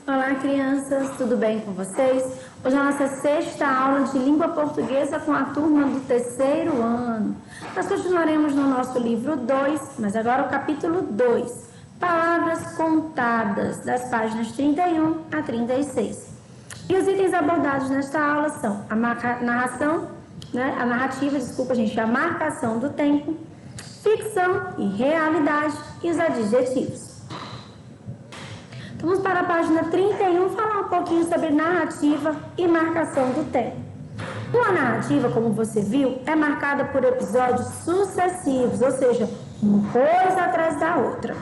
Olá, crianças, tudo bem com vocês? Hoje é a nossa sexta aula de língua portuguesa com a turma do terceiro ano. Nós continuaremos no nosso livro 2, mas agora o capítulo 2, Palavras Contadas, das páginas 31 a 36. E os itens abordados nesta aula são a narrativa, a marcação do tempo, ficção e realidade e os adjetivos. Então, vamos para a página 31 falar um pouquinho sobre narrativa e marcação do tempo. Uma narrativa, como você viu, é marcada por episódios sucessivos, ou seja, uma coisa atrás da outra.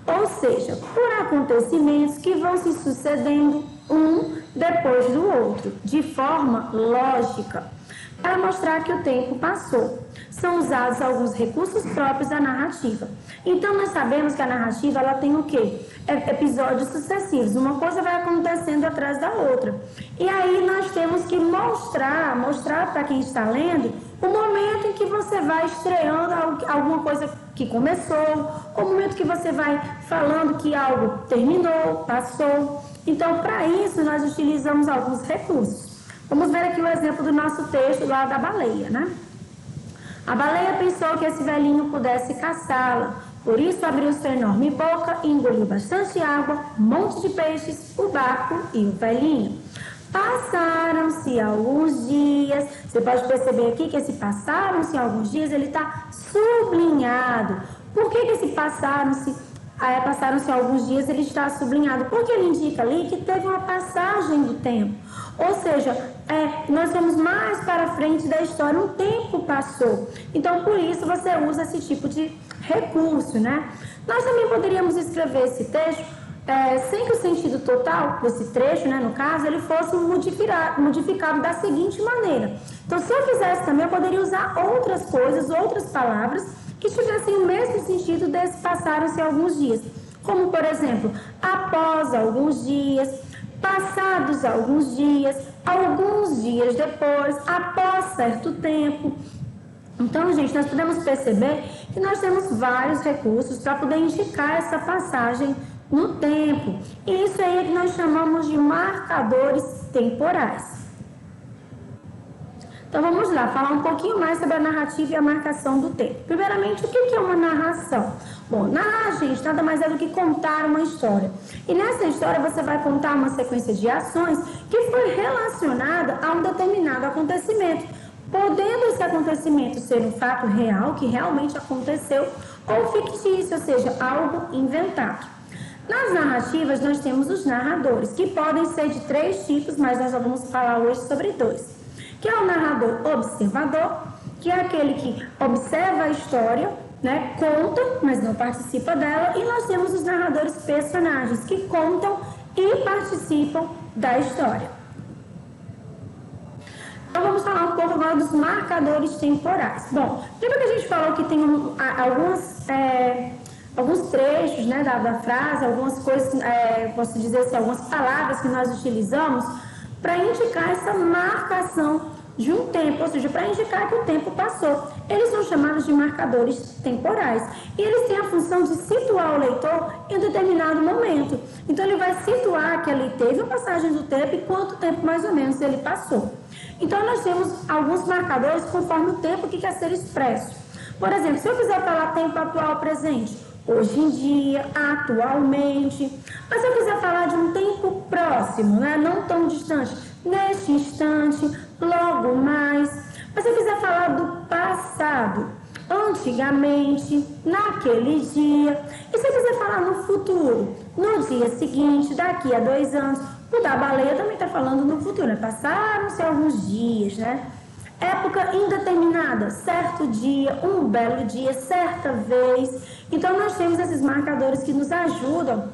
Ou seja, por acontecimentos que vão se sucedendo um depois do outro, de forma lógica, para mostrar que o tempo passou. São usados alguns recursos próprios da narrativa. Então, nós sabemos que a narrativa ela tem o quê? Episódios sucessivos. Uma coisa vai acontecendo atrás da outra. E aí nós temos que mostrar para quem está lendo o momento em que você vai estreando alguma coisa que começou, o momento que você vai falando que algo terminou, passou. Então, para isso, nós utilizamos alguns recursos. Vamos ver aqui o exemplo do nosso texto lá da baleia, né? A baleia pensou que esse velhinho pudesse caçá-la, por isso abriu sua enorme boca e engoliu bastante água, um monte de peixes, o barco e o velhinho. Passaram-se alguns dias. Você pode perceber aqui que esse passaram-se alguns dias, ele está sublinhado. Por que esse passaram-se alguns dias, ele está sublinhado? Porque ele indica ali que teve uma passagem do tempo. Ou seja, nós vamos mais para frente da história, um tempo passou. Então, por isso, você usa esse tipo de recurso, né? Nós também poderíamos escrever esse texto sem que o sentido total desse trecho, né, no caso, ele fosse modificado da seguinte maneira. Então, se eu quisesse também, eu poderia usar outras coisas, outras palavras que tivessem o mesmo sentido desse passaram-se alguns dias. Como, por exemplo, após alguns dias, passados alguns dias depois, após certo tempo. Então, gente, nós podemos perceber que nós temos vários recursos para poder indicar essa passagem no tempo. E isso aí é que nós chamamos de marcadores temporais. Então, vamos lá, falar um pouquinho mais sobre a narrativa e a marcação do tempo. Primeiramente, o que é uma narração? Bom, narrar, gente, nada mais é do que contar uma história. E nessa história você vai contar uma sequência de ações que foi relacionada a um determinado acontecimento, podendo esse acontecimento ser um fato real, que realmente aconteceu, ou fictício, ou seja, algo inventado. Nas narrativas, nós temos os narradores, que podem ser de 3 tipos, mas nós vamos falar hoje sobre 2. Que é o narrador observador, que é aquele que observa a história, né, conta, mas não participa dela, e nós temos os narradores personagens, que contam e participam da história. Então, vamos falar um pouco agora dos marcadores temporais. Bom, lembra que a gente falou que tem alguns trechos, né, da frase, algumas coisas, posso dizer assim, algumas palavras que nós utilizamos para indicar essa marcação de um tempo, ou seja, para indicar que o tempo passou. Eles são chamados de marcadores temporais e eles têm a função de situar o leitor em um determinado momento. Então, ele vai situar que ali teve uma passagem do tempo e quanto tempo mais ou menos ele passou. Então, nós temos alguns marcadores conforme o tempo que quer ser expresso. Por exemplo, se eu quiser falar tempo atual presente, hoje em dia, atualmente. Mas se eu quiser falar de um tempo próximo, né, não tão distante, neste instante, logo mais. Mas se eu quiser falar do passado, antigamente, naquele dia. E se eu quiser falar no futuro, no dia seguinte, daqui a 2 anos, o da baleia também está falando no futuro, né? Passaram-se alguns dias, né? Época indeterminada, certo dia, um belo dia, certa vez. Então, nós temos esses marcadores que nos ajudam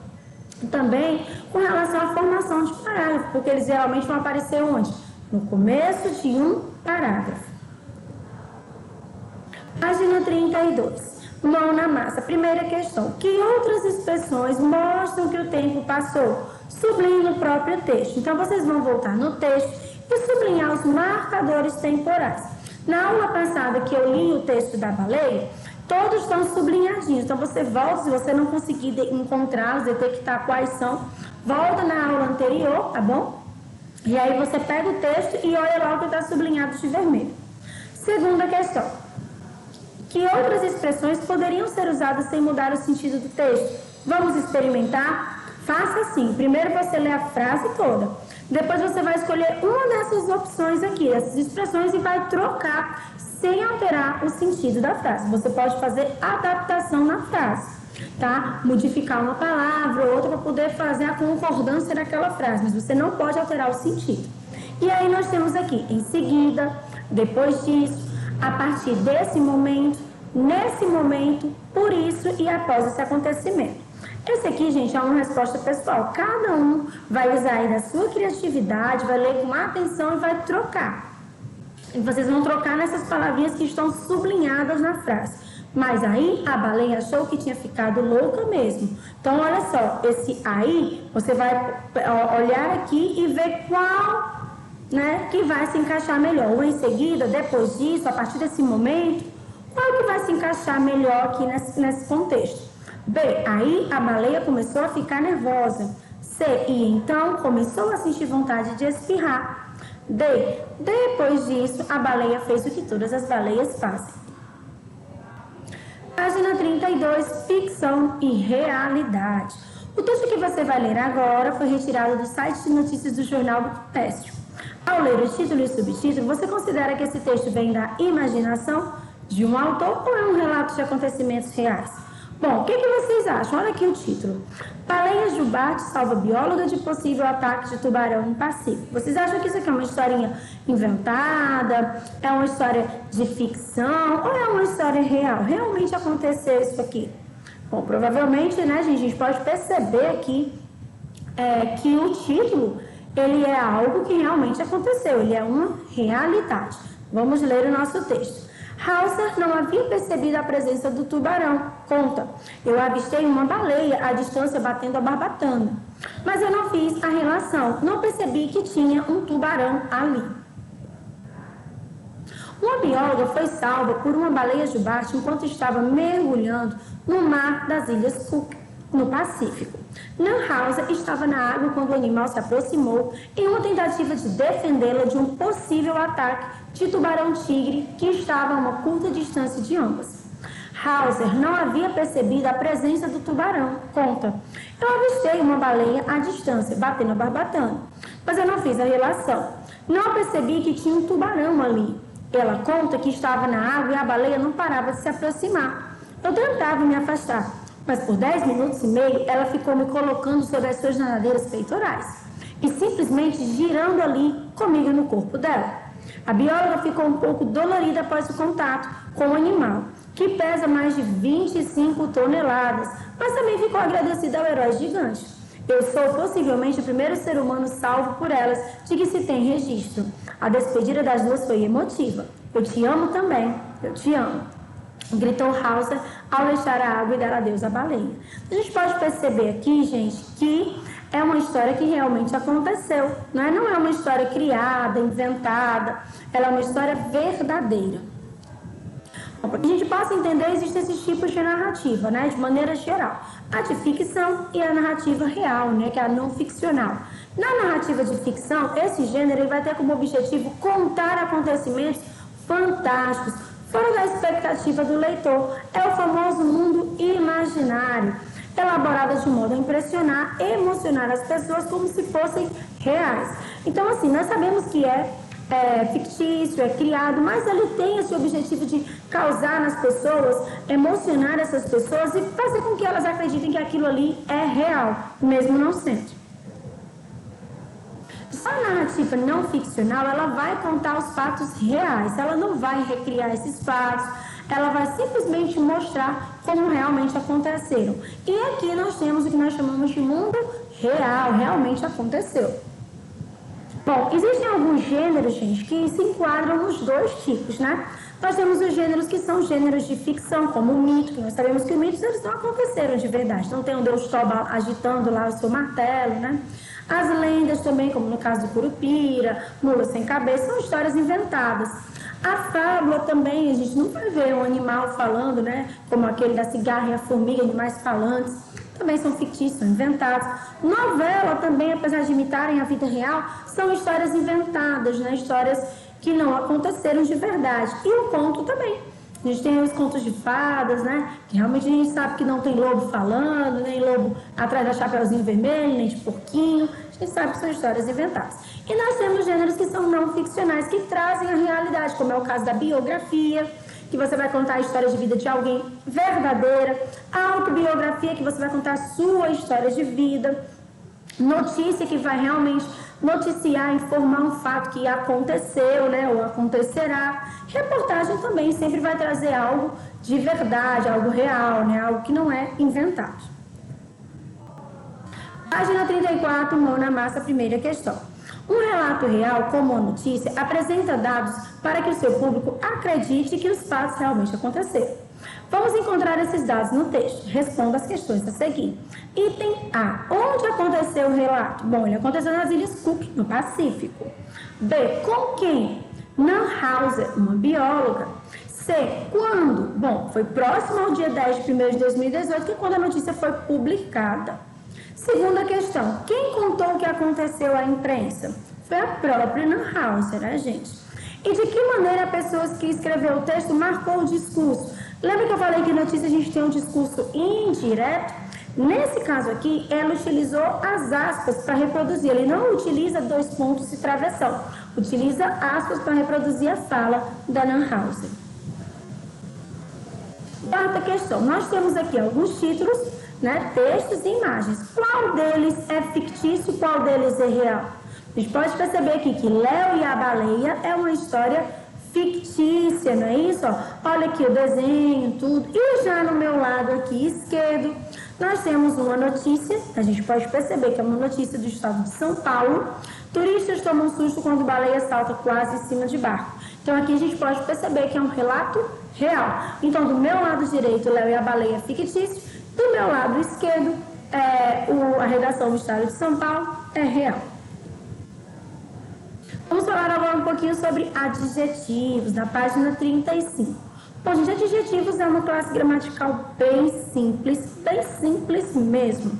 também com relação à formação de parágrafo, porque eles geralmente vão aparecer onde? No começo de um parágrafo. Página 32. Mão na massa. Primeira questão. Que outras expressões mostram que o tempo passou? Sublinhe no próprio texto. Então, vocês vão voltar no texto e sublinhar os marcadores temporais. Na aula passada que eu li o texto da baleia, todos estão sublinhadinhos. Então, você volta, se você não conseguir encontrá-los, detectar quais são, Volta na aula anterior, tá bom? E aí você pega o texto e olha lá o que está sublinhado de vermelho. Segunda questão. Que outras expressões poderiam ser usadas sem mudar o sentido do texto? Vamos experimentar? Faça assim. Primeiro você lê a frase toda. Depois você vai escolher uma dessas opções aqui, essas expressões, e vai trocar sem alterar o sentido da frase. Você pode fazer adaptação na frase, tá? Modificar uma palavra ou outra para poder fazer a concordância daquela frase, mas você não pode alterar o sentido. E aí nós temos aqui, em seguida, depois disso, a partir desse momento, nesse momento, por isso e após esse acontecimento. Esse aqui, gente, é uma resposta pessoal. Cada um vai usar aí da sua criatividade, vai ler com atenção e vai trocar. E vocês vão trocar nessas palavrinhas que estão sublinhadas na frase. Mas aí a baleia achou que tinha ficado louca mesmo. Então, olha só, esse aí, você vai olhar aqui e ver qual, né, que vai se encaixar melhor. Ou em seguida, depois disso, a partir desse momento, qual que vai se encaixar melhor aqui nesse contexto? B, aí a baleia começou a ficar nervosa. C, e então começou a sentir vontade de espirrar. D, depois disso, a baleia fez o que todas as baleias fazem. Página 32, ficção e realidade. O texto que você vai ler agora foi retirado do site de notícias do jornal do Comércio. Ao ler o título e subtítulo, você considera que esse texto vem da imaginação de um autor ou é um relato de acontecimentos reais? Bom, o que vocês acham? Olha aqui o título. Baleia jubarte salva bióloga de possível ataque de tubarão no Pacífico. Vocês acham que isso aqui é uma historinha inventada? É uma história de ficção? Ou é uma história real? Realmente aconteceu isso aqui? Bom, provavelmente, né, gente, a gente pode perceber aqui que o título, ele é algo que realmente aconteceu. Ele é uma realidade. Vamos ler o nosso texto. Hauser não havia percebido a presença do tubarão. Conta, eu avistei uma baleia à distância batendo a barbatana. Mas eu não fiz a relação, não percebi que tinha um tubarão ali. Uma bióloga foi salva por uma baleia jubarte enquanto estava mergulhando no mar das Ilhas Cook, no Pacífico. Hauser estava na água quando o animal se aproximou em uma tentativa de defendê-la de um possível ataque de tubarão-tigre que estava a uma curta distância de ambas. Hauser não havia percebido a presença do tubarão. Conta, eu avistei uma baleia à distância, batendo a barbatana, mas eu não fiz a relação. Não percebi que tinha um tubarão ali. Ela conta que estava na água e a baleia não parava de se aproximar. Eu tentava me afastar, mas por 10 minutos e meio ela ficou me colocando sobre as suas nadadeiras peitorais e simplesmente girando ali comigo no corpo dela. A bióloga ficou um pouco dolorida após o contato com o animal, que pesa mais de 25 toneladas, mas também ficou agradecida ao herói gigante. Eu sou possivelmente o primeiro ser humano salvo por elas de que se tem registro. A despedida das duas foi emotiva. Eu te amo também, eu te amo, gritou Hauser ao deixar a água e dar adeus à baleia. A gente pode perceber aqui, gente, que é uma história que realmente aconteceu, né? Não é uma história criada, inventada, ela é uma história verdadeira. Bom, para que a gente possa entender, existem esses tipos de narrativa, né? De maneira geral. A de ficção e a narrativa real, né? Que é a não ficcional. Na narrativa de ficção, esse gênero ele vai ter como objetivo contar acontecimentos fantásticos, fora da expectativa do leitor. É o famoso mundo imaginário, elaborada de modo a impressionar e emocionar as pessoas como se fossem reais. Então, assim, nós sabemos que é fictício, é criado, mas ele tem esse objetivo de causar nas pessoas, emocionar essas pessoas e fazer com que elas acreditem que aquilo ali é real, mesmo não sendo. Só a narrativa não ficcional, ela vai contar os fatos reais, ela não vai recriar esses fatos, ela vai simplesmente mostrar como realmente aconteceram. E aqui nós temos o que nós chamamos de mundo real, realmente aconteceu. Bom, existem alguns gêneros, gente, que se enquadram nos dois tipos, né? Nós temos os gêneros que são gêneros de ficção, como o mito, que nós sabemos que os mitos eles não aconteceram de verdade. Então tem um deus Toba agitando lá o seu martelo, né? As lendas também, como no caso do Curupira, Mula Sem Cabeça, são histórias inventadas. A fábula também, a gente não vai ver um animal falando, né? Como aquele da cigarra e a formiga, animais falantes. também são fictícios, são inventados. Novela também, apesar de imitarem a vida real, são histórias inventadas, né? Histórias que não aconteceram de verdade. E o conto também. A gente tem os contos de fadas, né? Que realmente a gente sabe que não tem lobo falando, nem lobo atrás da chapeuzinho vermelho, nem de porquinho. A gente sabe que são histórias inventadas. E nós temos gêneros que são não ficcionais, que trazem a realidade, como é o caso da biografia, que você vai contar a história de vida de alguém verdadeira. A autobiografia, que você vai contar a sua história de vida. Notícia, que vai realmente noticiar, informar um fato que aconteceu, né, ou acontecerá. Reportagem também sempre vai trazer algo de verdade, algo real, né, algo que não é inventado. Página 34, mão na massa, primeira questão. Um relato real, como uma notícia, apresenta dados para que o seu público acredite que os fatos realmente aconteceram. Vamos encontrar esses dados no texto. Responda as questões a seguir. Item A. Onde aconteceu o relato? Bom, ele aconteceu nas Ilhas Cook, no Pacífico. B. Com quem? Nan Hauser, uma bióloga. C. Quando? Bom, foi próximo ao dia 10 de 1º de 2018, que é quando a notícia foi publicada. Segunda questão. Quem contou o que aconteceu à imprensa? Foi a própria Nan Hauser, né, gente? E de que maneira a pessoa que escreveu o texto marcou o discurso? Lembra que eu falei que notícia a gente tem um discurso indireto? Nesse caso aqui, ela utilizou as aspas para reproduzir. Ele não utiliza dois pontos e travessão. Utiliza aspas para reproduzir a fala da Nan Hauser. Quarta questão. Nós temos aqui alguns títulos, né, textos e imagens. Qual deles é fictício e qual deles é real? A gente pode perceber aqui que Léo e a Baleia é uma história fictícia, não é isso? Ó, olha aqui o desenho, tudo. E já no meu lado aqui esquerdo, nós temos uma notícia, a gente pode perceber que é uma notícia do estado de São Paulo. Turistas tomam susto quando baleia salta quase em cima de barco. Então aqui a gente pode perceber que é um relato real. Então do meu lado direito, Léo e a Baleia é fictício, do meu lado esquerdo, a redação do estado de São Paulo é real. Vamos falar agora um pouquinho sobre adjetivos, na página 35. Bom, gente, adjetivos é uma classe gramatical bem simples mesmo.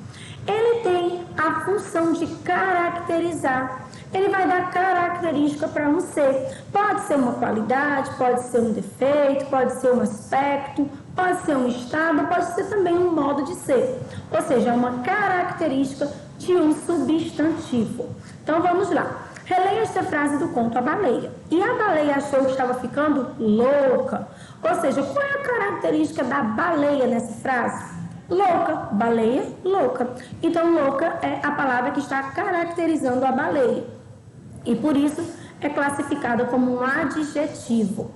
Ele tem a função de caracterizar. Ele vai dar característica para um ser. Pode ser uma qualidade, pode ser um defeito, pode ser um aspecto, pode ser um estado, pode ser também um modo de ser. Ou seja, é uma característica de um substantivo. Então, vamos lá. Releia esta frase do conto A Baleia. E a baleia achou que estava ficando louca. Ou seja, qual é a característica da baleia nessa frase? Louca. Baleia, louca. Então, louca é a palavra que está caracterizando a baleia. E por isso é classificada como um adjetivo.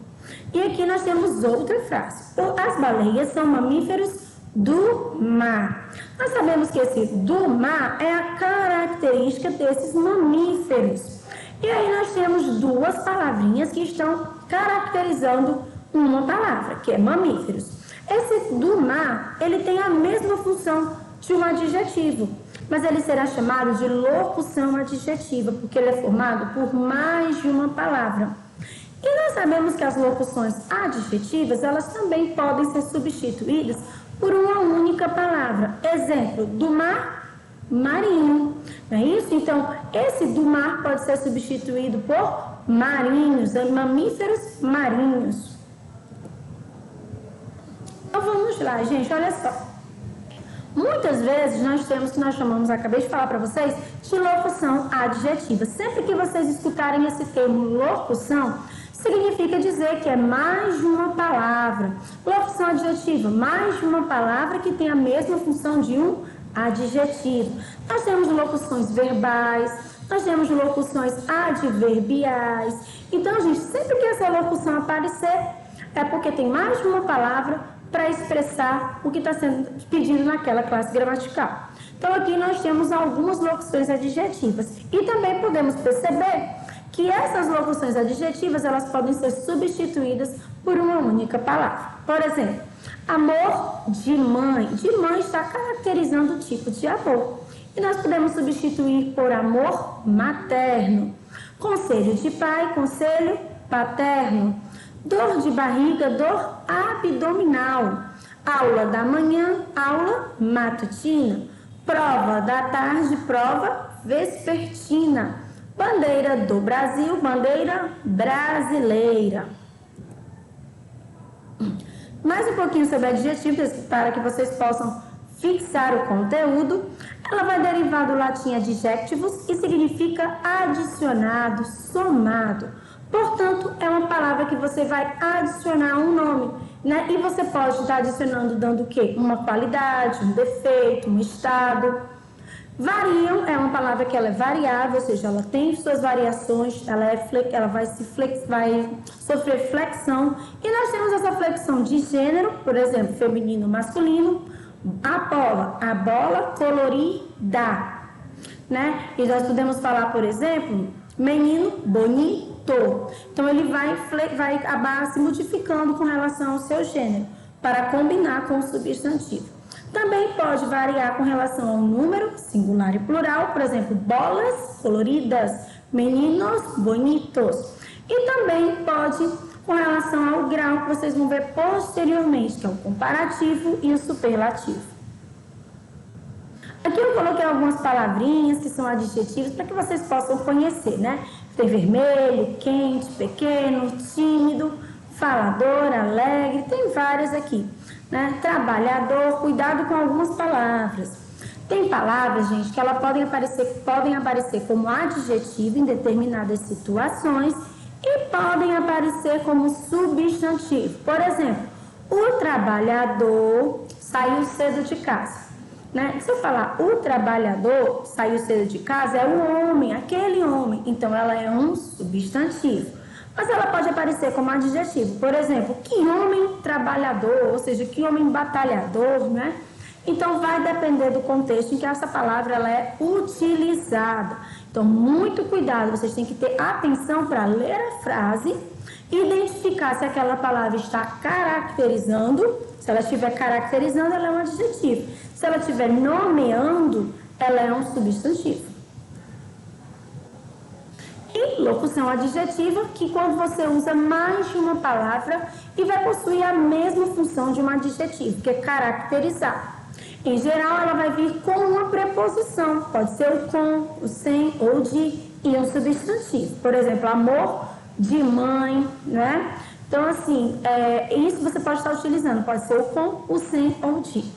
E aqui nós temos outra frase. As baleias são mamíferos do mar. Nós sabemos que esse do mar é a característica desses mamíferos. E aí nós temos duas palavrinhas que estão caracterizando uma palavra, que é mamíferos. Esse do mar, ele tem a mesma função de um adjetivo, mas ele será chamado de locução adjetiva, porque ele é formado por mais de uma palavra. E nós sabemos que as locuções adjetivas, elas também podem ser substituídas por uma única palavra. Exemplo, do mar, marinho. Não é isso? Então, esse do mar pode ser substituído por marinhos, mamíferos marinhos. Então, vamos lá, gente, olha só. Muitas vezes nós temos que nós chamamos, acabei de falar para vocês, de locução adjetiva. Sempre que vocês escutarem esse termo locução, significa dizer que é mais de uma palavra. Locução adjetiva, mais de uma palavra que tem a mesma função de um adjetivo. Nós temos locuções verbais, nós temos locuções adverbiais. Então, gente, sempre que essa locução aparecer, é porque tem mais de uma palavra para expressar o que está sendo pedido naquela classe gramatical. Então, aqui nós temos algumas locuções adjetivas. E também podemos perceber que essas locuções adjetivas, elas podem ser substituídas por uma única palavra. Por exemplo, amor de mãe. De mãe está caracterizando o tipo de amor. E nós podemos substituir por amor materno. Conselho de pai, conselho paterno. Dor de barriga, dor abdominal. Aula da manhã, aula matutina. Prova da tarde, prova vespertina. Bandeira do Brasil, bandeira brasileira. Mais um pouquinho sobre adjetivos para que vocês possam fixar o conteúdo. Ela vai derivar do latim adjectivos e significa adicionado, somado. Portanto, é uma palavra que você vai adicionar um nome, né? E você pode estar adicionando dando o quê? Uma qualidade, um defeito, um estado. Variam é uma palavra que ela é variável, ou seja, ela tem suas variações, ela vai sofrer flexão. E nós temos essa flexão de gênero, por exemplo, feminino, masculino. A bola colorida, né? E nós podemos falar, por exemplo, menino bonito. Então, ele vai acabar se modificando com relação ao seu gênero, para combinar com o substantivo. Também pode variar com relação ao número, singular e plural, por exemplo, bolas coloridas, meninos bonitos. E também pode com relação ao grau, que vocês vão ver posteriormente, que é o comparativo e o superlativo. Aqui eu coloquei algumas palavrinhas que são adjetivos para que vocês possam conhecer, né? Tem vermelho, quente, pequeno, tímido, falador, alegre, tem várias aqui, né? Trabalhador, cuidado com algumas palavras. Tem palavras, gente, que elas podem aparecer como adjetivo em determinadas situações e podem aparecer como substantivo. Por exemplo, o trabalhador saiu cedo de casa. Né? Se eu falar o trabalhador saiu cedo de casa, é o homem, aquele homem. Então, ela é um substantivo. Mas ela pode aparecer como adjetivo. Por exemplo, que homem trabalhador, ou seja, que homem batalhador, né? Então, vai depender do contexto em que essa palavra ela é utilizada. Então, muito cuidado, vocês têm que ter atenção para ler a frase e identificar se aquela palavra está caracterizando. Se ela estiver caracterizando, ela é um adjetivo. Se ela estiver nomeando, ela é um substantivo. E locução adjetiva, que quando você usa mais de uma palavra e vai possuir a mesma função de um adjetivo, que é caracterizar. Em geral, ela vai vir com uma preposição, pode ser o com, o sem ou de, e um substantivo. Por exemplo, amor de mãe, né? Então, assim, isso você pode estar utilizando, pode ser o com, o sem ou de.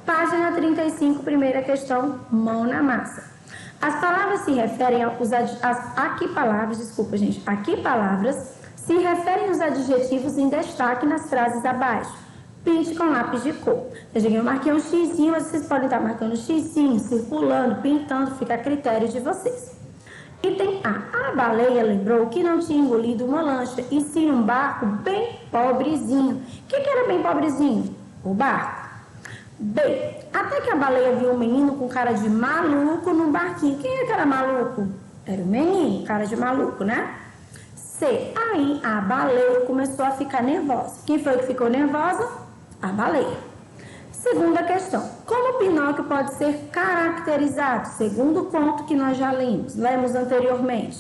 Página 35, primeira questão, mão na massa. As palavras se referem aqui palavras se referem aos adjetivos em destaque nas frases abaixo. Pinte com lápis de cor. Eu marquei um xizinho, mas vocês podem estar marcando um xizinho, circulando, pintando, fica a critério de vocês. Item A. A baleia lembrou que não tinha engolido uma lancha, e sim um barco bem pobrezinho. O que era bem pobrezinho? O barco. B. Até que a baleia viu um menino com cara de maluco num barquinho. Quem é que era maluco? Era o menino, cara de maluco, né? C. Aí a baleia começou a ficar nervosa. Quem foi que ficou nervosa? A baleia. Segunda questão. Como o Pinóquio pode ser caracterizado? Segundo ponto que nós já lemos anteriormente.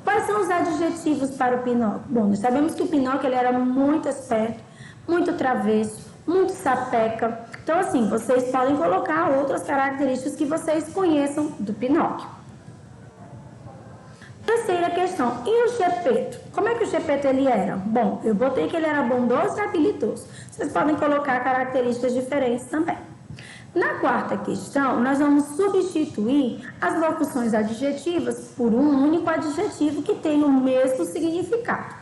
Quais são os adjetivos para o Pinóquio? Bom, nós sabemos que o Pinóquio ele era muito esperto, muito travesso, muito sapeca. Então, assim, vocês podem colocar outras características que vocês conheçam do Pinóquio. Terceira questão, e o Gepeto? Como é que o Gepeto ele era? Bom, eu botei que ele era bondoso e habilidoso. Vocês podem colocar características diferentes também. Na quarta questão, nós vamos substituir as locuções adjetivas por um único adjetivo que tem o mesmo significado.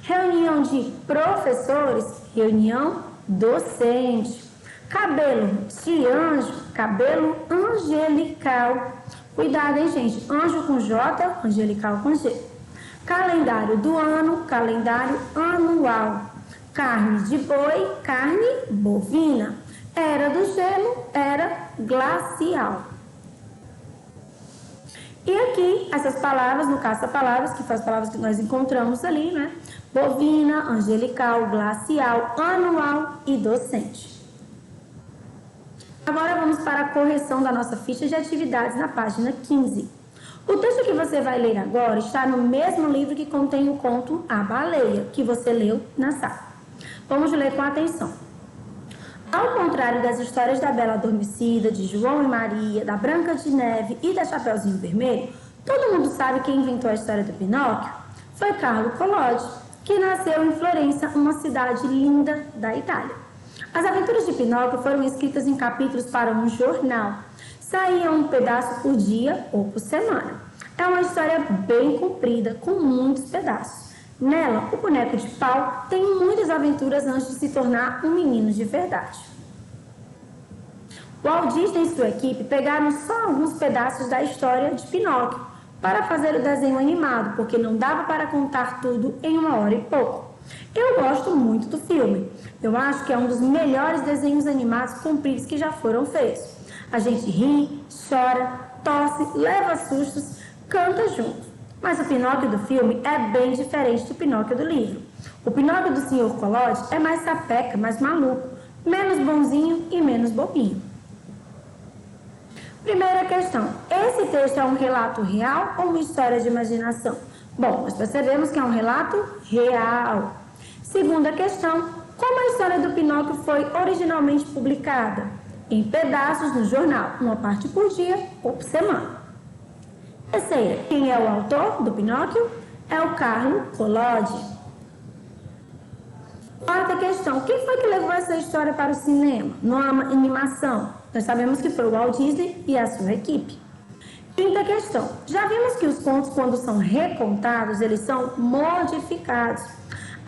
Reunião de professores, reunião docente. Cabelo de anjo, cabelo angelical. Cuidado, hein, gente? Anjo com J, angelical com G. Calendário do ano, calendário anual. Carne de boi, carne bovina. Era do gelo, era glacial. E aqui, essas palavras, no caça-palavras, que são as palavras que nós encontramos ali, né? Bovina, angelical, glacial, anual e docente. Agora vamos para a correção da nossa ficha de atividades na página 15. O texto que você vai ler agora está no mesmo livro que contém o conto A Baleia, que você leu na sala. Vamos ler com atenção. Ao contrário das histórias da Bela Adormecida, de João e Maria, da Branca de Neve e da Chapeuzinho Vermelho, todo mundo sabe quem inventou a história do Pinóquio? Foi Carlo Collodi, que nasceu em Florença, uma cidade linda da Itália. As aventuras de Pinóquio foram escritas em capítulos para um jornal. Saía um pedaço por dia ou por semana. É uma história bem comprida, com muitos pedaços. Nela, o boneco de pau tem muitas aventuras antes de se tornar um menino de verdade. Walt Disney e sua equipe pegaram só alguns pedaços da história de Pinóquio para fazer o desenho animado, porque não dava para contar tudo em 1 hora e pouco. Eu gosto muito do filme. Eu acho que é um dos melhores desenhos animados compridos que já foram feitos. A gente ri, chora, tosse, leva sustos, canta junto. Mas o Pinóquio do filme é bem diferente do Pinóquio do livro. O Pinóquio do Sr. Collodi é mais sapeca, mais maluco, menos bonzinho e menos bobinho. Primeira questão. Esse texto é um relato real ou uma história de imaginação? Bom, nós percebemos que é um relato real. Segunda questão. Como a história do Pinóquio foi originalmente publicada? Em pedaços no jornal, uma parte por dia ou por semana. Terceira, quem é o autor do Pinóquio? É o Carlo Collodi. Quarta questão, quem foi que levou essa história para o cinema, numa animação? Nós sabemos que foi o Walt Disney e a sua equipe. Quinta questão, já vimos que os contos, quando são recontados, eles são modificados.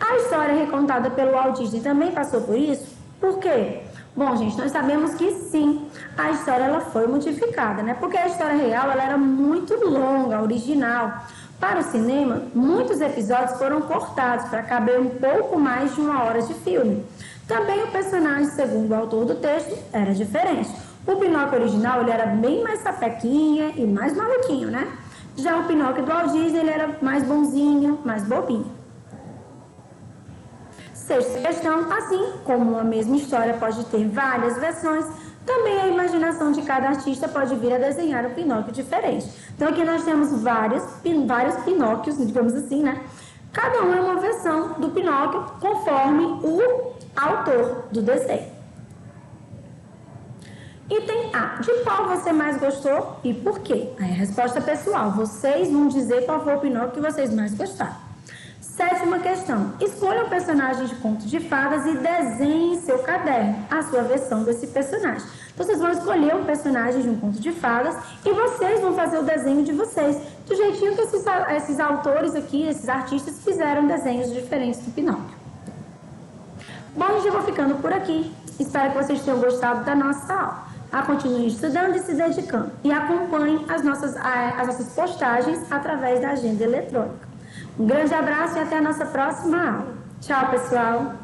A história recontada pelo Walt Disney também passou por isso? Por quê? Bom, gente, nós sabemos que sim, a história ela foi modificada, né? Porque a história real ela era muito longa, original. Para o cinema, muitos episódios foram cortados para caber um pouco mais de 1 hora de filme. Também o personagem, segundo o autor do texto, era diferente. O Pinóquio original ele era bem mais sapequinha e mais maluquinho, né? Já o Pinóquio do Walt Disney ele era mais bonzinho, mais bobinho. Sexta questão, assim como a mesma história pode ter várias versões, também a imaginação de cada artista pode vir a desenhar um Pinóquio diferente. Então aqui nós temos vários Pinóquios, digamos assim, né? Cada um é uma versão do Pinóquio conforme o autor do desenho. Item A. De qual você mais gostou e por quê? Aí a resposta é pessoal. Vocês vão dizer qual foi o Pinóquio que vocês mais gostaram. Sétima questão. Escolha um personagem de conto de fadas e desenhe em seu caderno a sua versão desse personagem. Então, vocês vão escolher um personagem de um conto de fadas e vocês vão fazer o desenho de vocês, do jeitinho que esses autores aqui, esses artistas, fizeram desenhos diferentes do Pinóquio. Bom, gente, eu vou ficando por aqui. Espero que vocês tenham gostado da nossa aula. Continue estudando e se dedicando. E acompanhe as nossas postagens através da agenda eletrônica. Um grande abraço e até a nossa próxima aula. Tchau, pessoal!